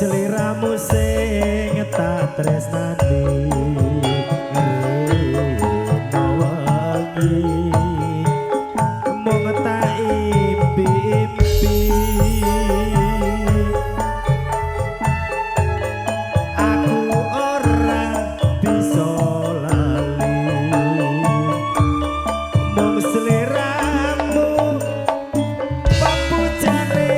Seliramu sing tak tresnani rena wangi mung tak impi-impi aku ora bisa lali mung seliramu pepujane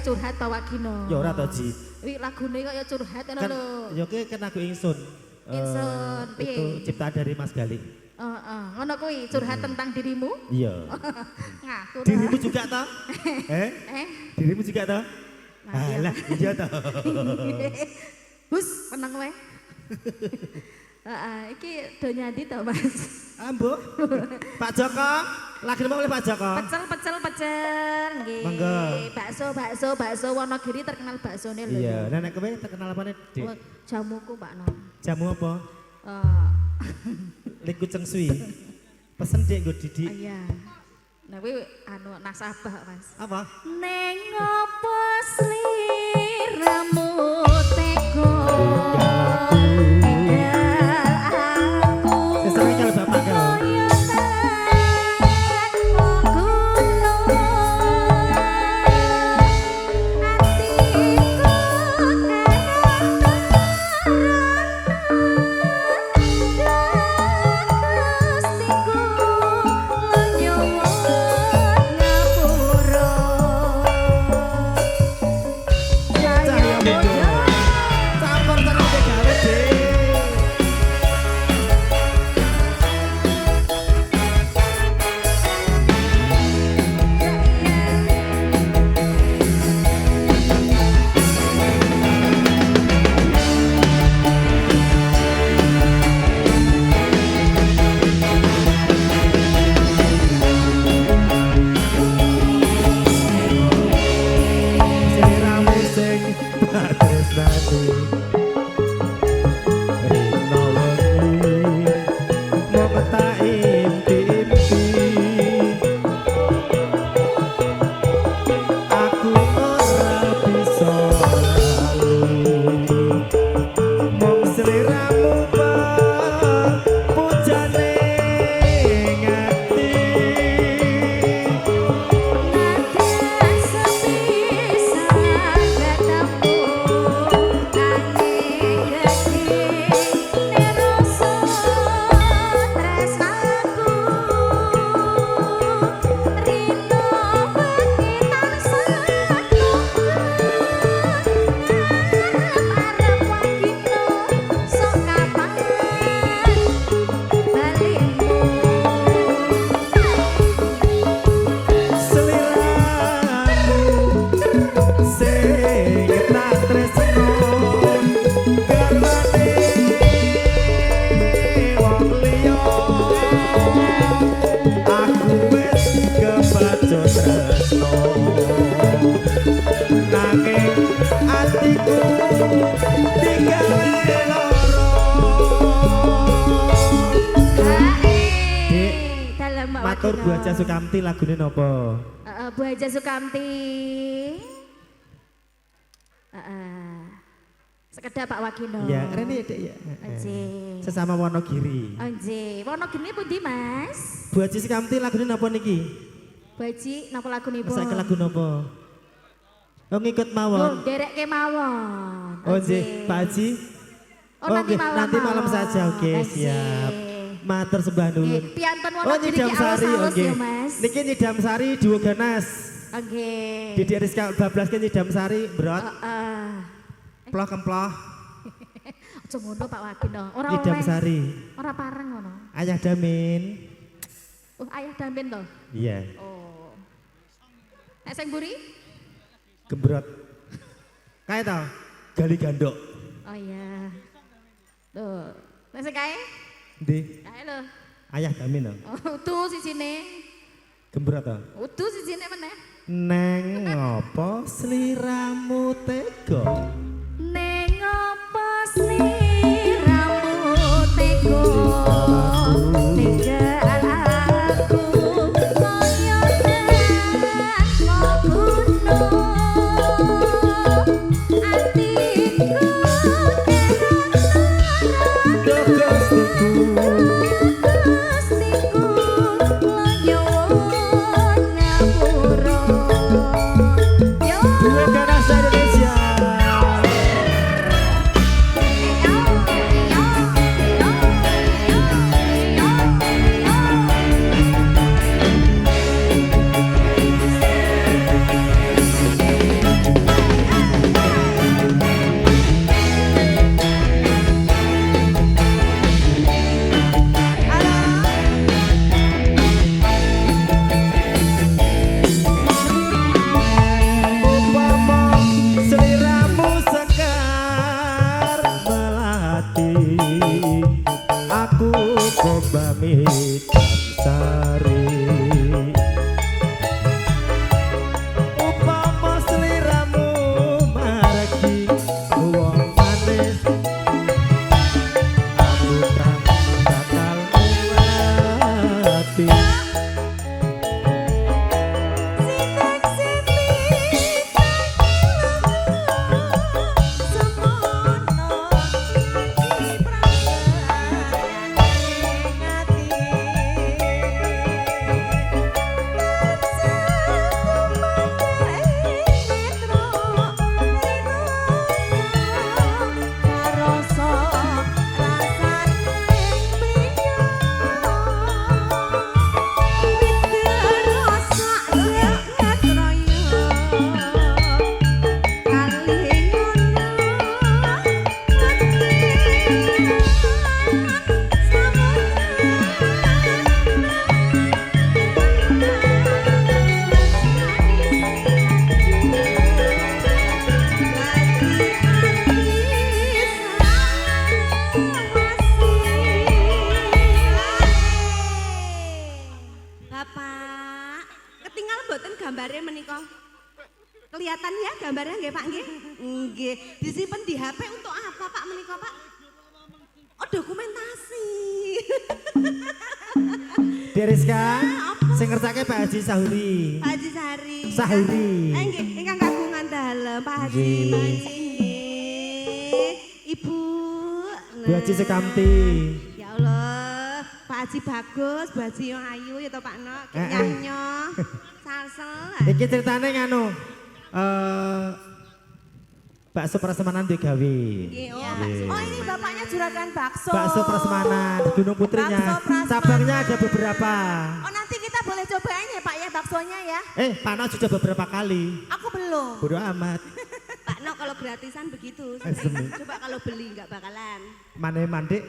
curhat ta Wagino. Ya ora to, Ji. Wi lagune kok ya curhat ngono lho. Ya ki kan aku ingsun. Ingsun piye? Itu ciptaan dari Mas Galih. Heeh, ngono kuwi curhat tentang dirimu? Iya. Ngaku. Dirimu juga toh? Dirimu juga toh? Alah, iya toh. Hus, tenang wae. Iki do nyandi to, Mas? Ambo. Pak Joko, lagi mau oleh Pak Joko. Pecel. Nggih. Monggo. Bakso Wonogiri terkenal baksone lho. Iya, nenek kowe terkenal apane, Dik? Jamuku, Pak Non. Jamu apa? Liku cengsui. Pesen Dik nggo Didi. Iya. Nah kuwi anu nasabah, Mas. Apa? Neng opo sliramu tega. digawe loro. Dik, dalam Mbak matur Wakino. Bu Haja Sukamti lagune napa? Bu Haja Sukamti. Sekedap Pak Wakino. Ya, rene ya, Dek ya. Anjir. Sesama Wonogiri. Anjir, Wonogiri pundi Mas? Bu Haji Sukamti lagune napa niki? Bu Haji napa lagunipun? Saiki lagu napa? Oh ngikut Oh, mawon. derek kemawon. Oh nggih, Pak Haji. Oh, nanti nggih, malam. nanti malam saja, oke siap. Matur sembah nuwun. Pianten Oh Wonogiri nyidam ki sari, alus-alus oke. ya Mas. Niki nyidam sari duo ganas. Oke. Didi Rizka bablas ke nyidam sari brot. Ploh kemploh. Aja ngono Pak Wakino. Ora Nyidam oleh. sari. Ora pareng ngono. Ayah Damin. Oh, ayah Damin to. Iya, Oh. Nek sing mburi? gembrot. Kae tau, gali gandok. Oh iya. Tuh. Nek sing kae? Ndi? Kae lho. Ayah Damin to. Oh, utuh sisine. Gembrot to. Utuh sisine meneh. Neng ngopo sliramu tega? Neng apa sliramu tega? Tega aku kaya tanpa gunung. Atiku Gustiku. Gustiku nyuwun ngapura. Yo Duo ganas Indonesia. Umpama sliramu sekar melati, aku kobami sari. Umpama sliramu margi wong manis, aku tak bakal melati. Bapak, ketinggal mboten gambarnya menika. Kelihatan ya gambarnya nggih Pak nggih? Nggih. Disimpen di HP untuk apa Pak menika Pak? Oh dokumentasi. Deriska, sing ngersake Pak Haji Sahuri. Pak Haji Sari. Sahuri. Nggih, ingkang kagungan dalem Pak Haji. Nggih. Pak Haji nggih. Ibu. Bu Haji Sukamti. Ya Allah, Pak Haji bagus, Bu Haji yang ayu ya toh Pak Nok. Nyanyo. Salsel. Iki ceritane nganu. Bakso prasmanan digawe. Nggih, oh ini bapaknya juragan bakso. Bakso prasmanan di Gunung Putrinya. Bakso prasmanan. Cabangnya ada beberapa. Oh nanti kita boleh cobain ya Pak ya baksonya ya. Pak Nok sudah beberapa kali. Aku belum. Bodoh amat. Pak Nok kalau gratisan begitu. Semi. Coba kalau beli nggak bakalan. Mane mandek.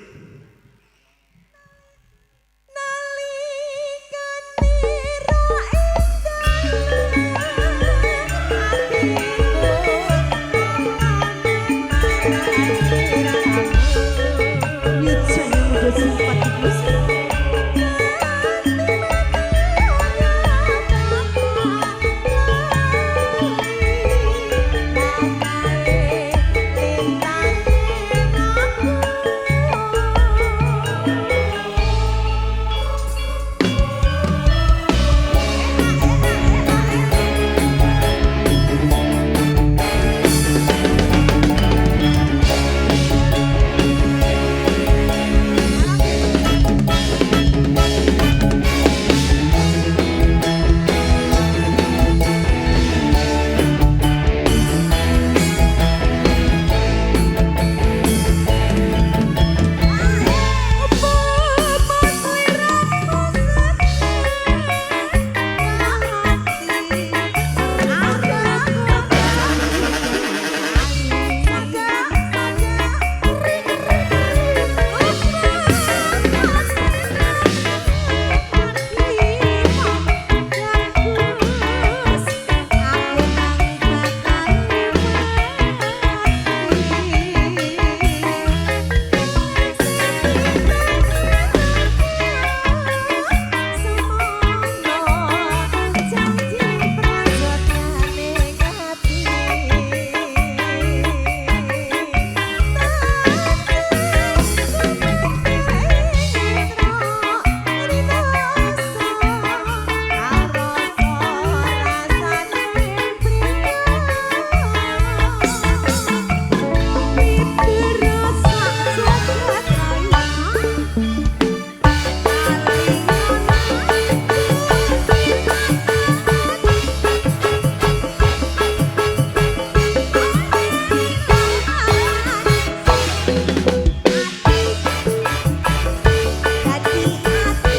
Hati salah hati.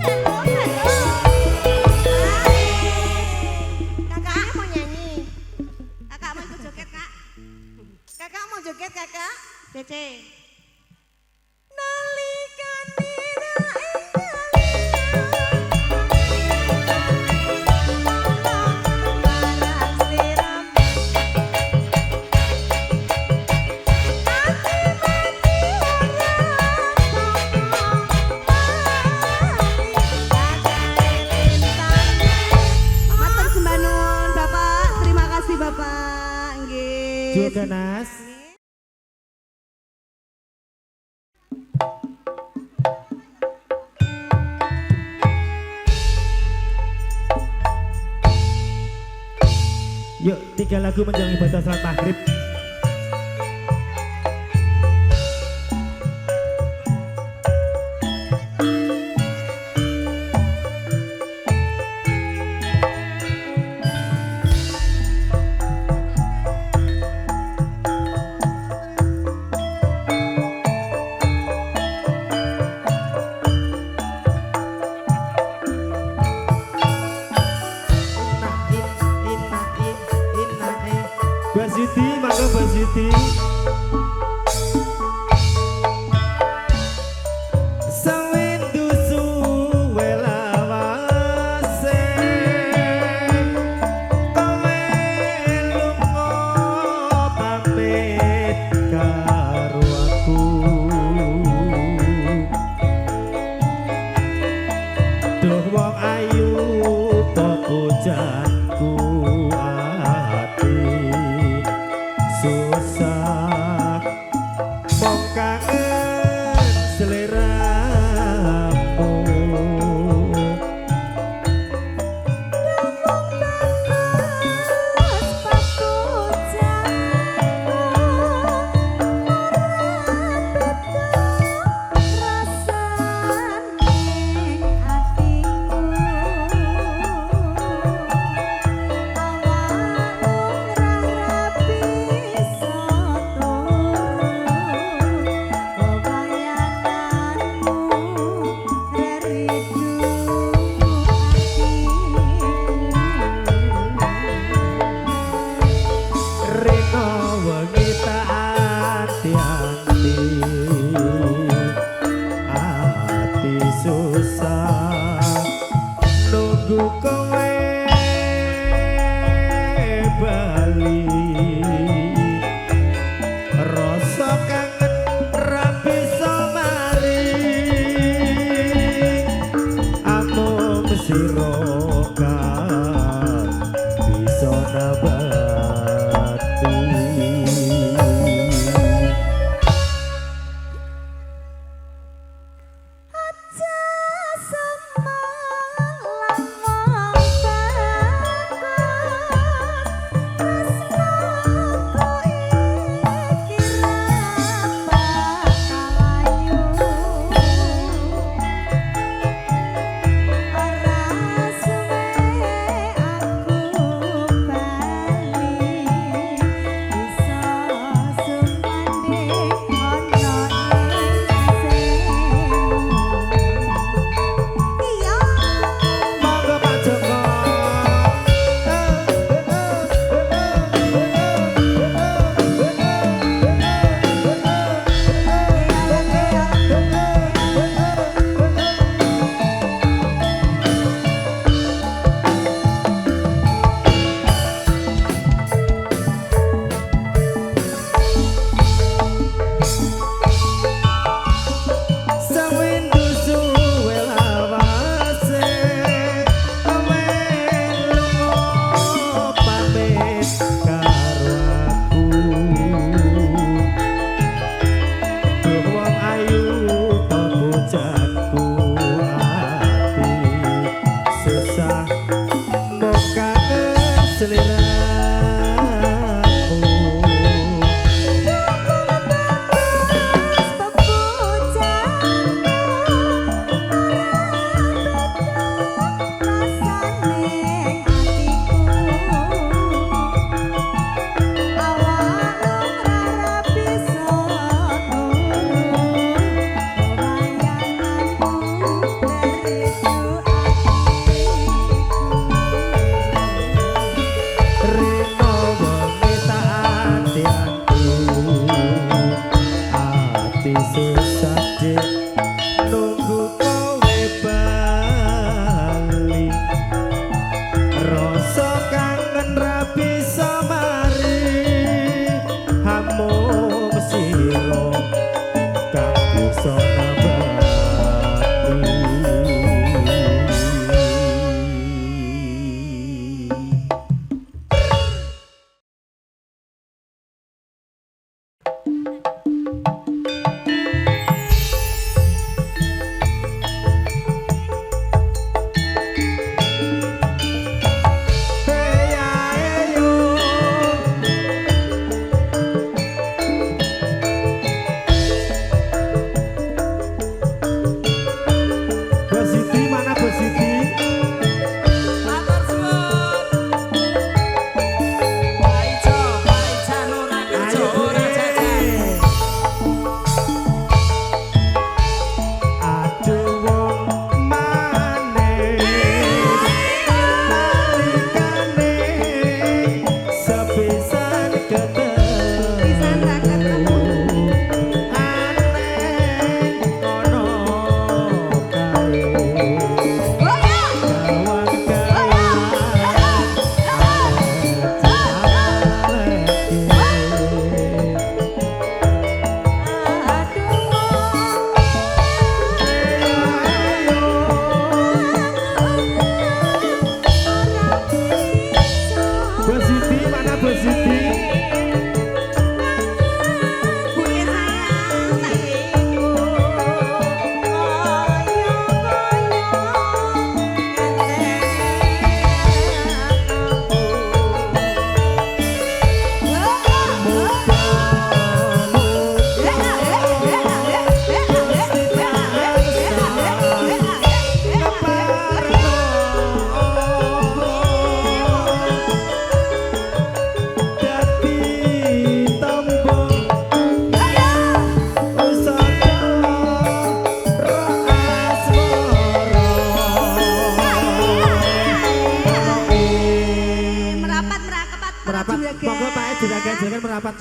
Halo, halo. Kakak mau nyanyi. Kakak mau ikut joget, Kak. Kakak mau joget, Kakak. Cece. Nalikane matur sembah nuwun Bapak, terima kasih Bapak. Nggih. Juga Nas. Yuk, 3 lagu menjelang ibadah salat maghrib. Mbak Siti, mangga Mbak Siti. Sawindu suwe lawase, kowe lunga pamit karo aku. Duh wong ayu tok pujanku ati. Susah mong kangen seleramu. Awak lumrah rapi iso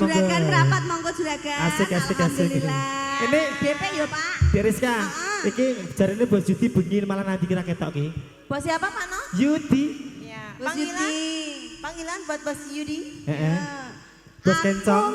Juragan merapat monggo juragan. Asik. Alhamdulillah. Ini DP yo Pak. Deriska, iki jarine Bos Yudi bengi malah nanti kira ketok iki. Bos siapa Pak No? Yudi. Ya. Bos Panggilan? Yudi. Panggilan buat Bos Yudi? Heeh. Bos Kencong.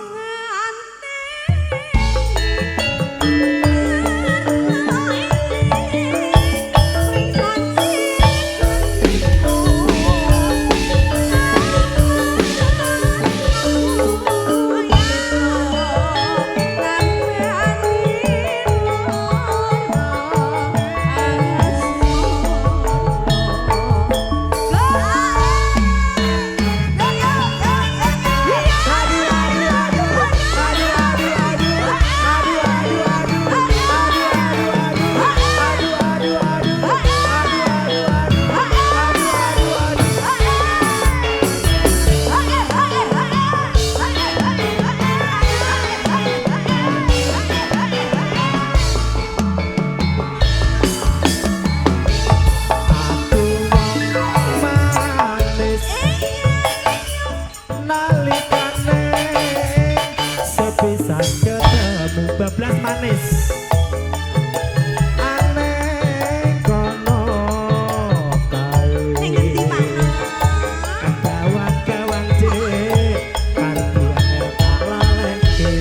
Bablas manis aneh kono kae Ning ngendi Pak? kawan-kawan cek kartiane tak laleke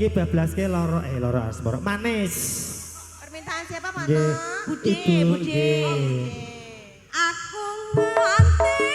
iki bablaske loro asmara manis. Permintaan siapa Pak No? Nggih. Bude, Ibu, Bude. nggih. Aku nganti